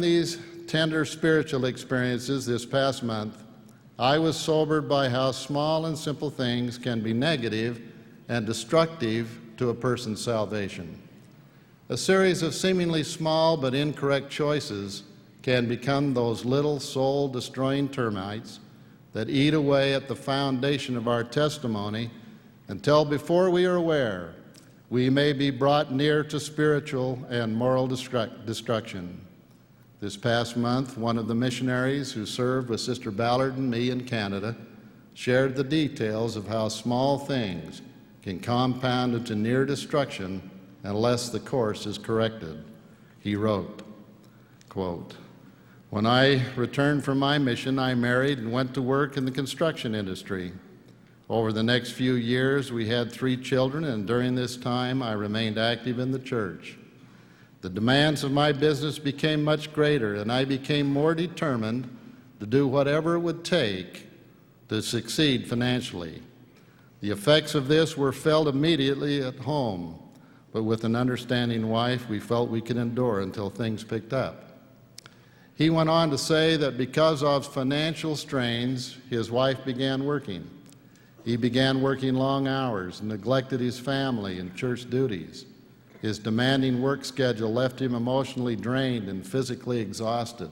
these tender spiritual experiences this past month, I was sobered by how small and simple things can be negative and destructive to a person's salvation. A series of seemingly small but incorrect choices can become those little soul-destroying termites that eat away at the foundation of our testimony until, before we are aware, we may be brought near to spiritual and moral destruction. This past month, one of the missionaries who served with Sister Ballard and me in Canada shared the details of how small things can compound into near destruction unless the course is corrected. He wrote, quote, "When I returned from my mission, I married and went to work in the construction industry. Over the next few years, we had 3 children, and during this time, I remained active in the church. The demands of my business became much greater, and I became more determined to do whatever it would take to succeed financially. The effects of this were felt immediately at home, but with an understanding wife, we felt we could endure until things picked up." He went on to say that because of financial strains, his wife began working. He began working long hours and neglected his family and church duties. His demanding work schedule left him emotionally drained and physically exhausted.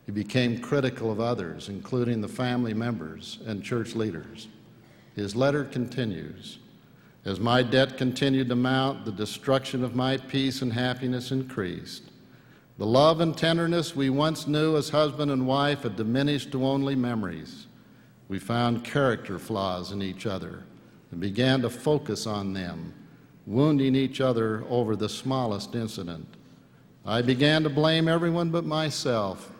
He became critical of others, including the family members and church leaders. His letter continues, "As my debt continued to mount, the destruction of my peace and happiness increased. The love and tenderness we once knew as husband and wife had diminished to only memories. We found character flaws in each other and began to focus on them, wounding each other over the smallest incident. I began to blame everyone but myself,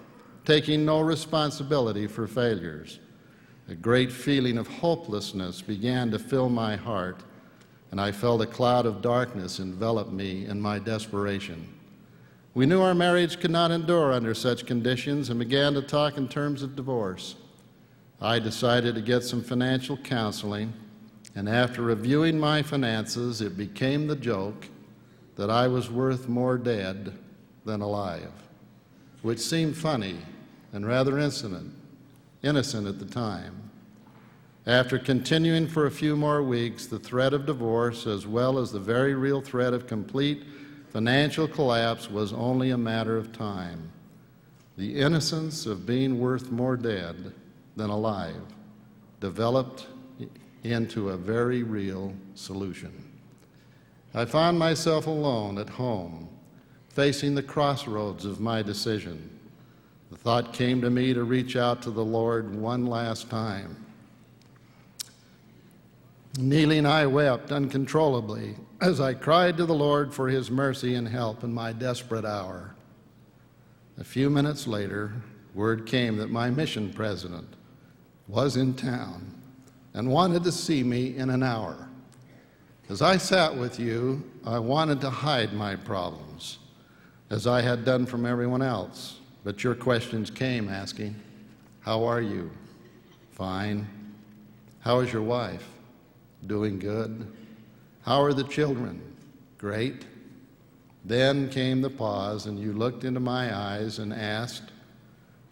taking no responsibility for failures. A great feeling of hopelessness began to fill my heart, and I felt a cloud of darkness envelop me in my desperation. We knew our marriage could not endure under such conditions and began to talk in terms of divorce. I decided to get some financial counseling, and after reviewing my finances, it became the joke that I was worth more dead than alive, which seemed funny and rather innocent at the time. After continuing for a few more weeks, the threat of divorce, as well as the very real threat of complete financial collapse, was only a matter of time. The innocence of being worth more dead than alive developed into a very real solution. I found myself alone at home, facing the crossroads of my decision. The thought came to me to reach out to the Lord one last time. Kneeling, I wept uncontrollably as I cried to the Lord for his mercy and help in my desperate hour. A few minutes later, word came that my mission president was in town and wanted to see me in an hour. As I sat with you, I wanted to hide my problems, as I had done from everyone else. But your questions came asking, "How are you?" "Fine." "How is your wife?" "Doing good." "How are the children?" "Great." Then came the pause, and you looked into my eyes and asked,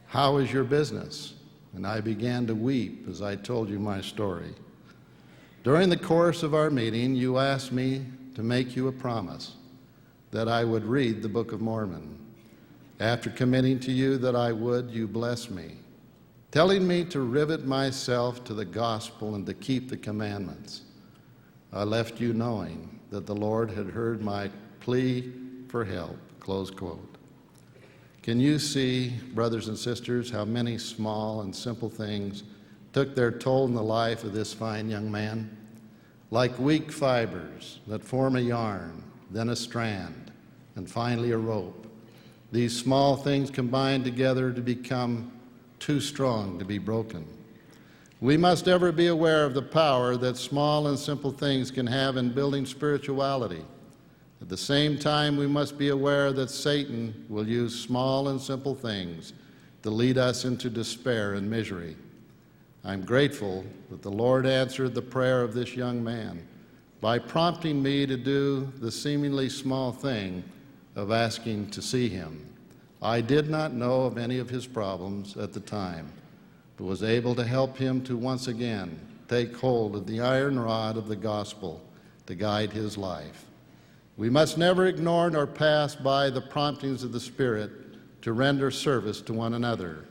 "How is your business?" And I began to weep as I told you my story. During the course of our meeting, you asked me to make you a promise that I would read the Book of Mormon. After committing to you that I would, you blessed me, telling me to rivet myself to the gospel and to keep the commandments. I left you knowing that the Lord had heard my plea for help, close quote. Can you see, brothers and sisters, how many small and simple things took their toll in the life of this fine young man? Like weak fibers that form a yarn, then a strand, and finally a rope. These small things combine together to become too strong to be broken. We must ever be aware of the power that small and simple things can have in building spirituality. At the same time, we must be aware that Satan will use small and simple things to lead us into despair and misery. I'm grateful that the Lord answered the prayer of this young man by prompting me to do the seemingly small thing of asking to see him. I did not know of any of his problems at the time, but was able to help him to once again take hold of the iron rod of the gospel to guide his life. We must never ignore nor pass by the promptings of the Spirit to render service to one another.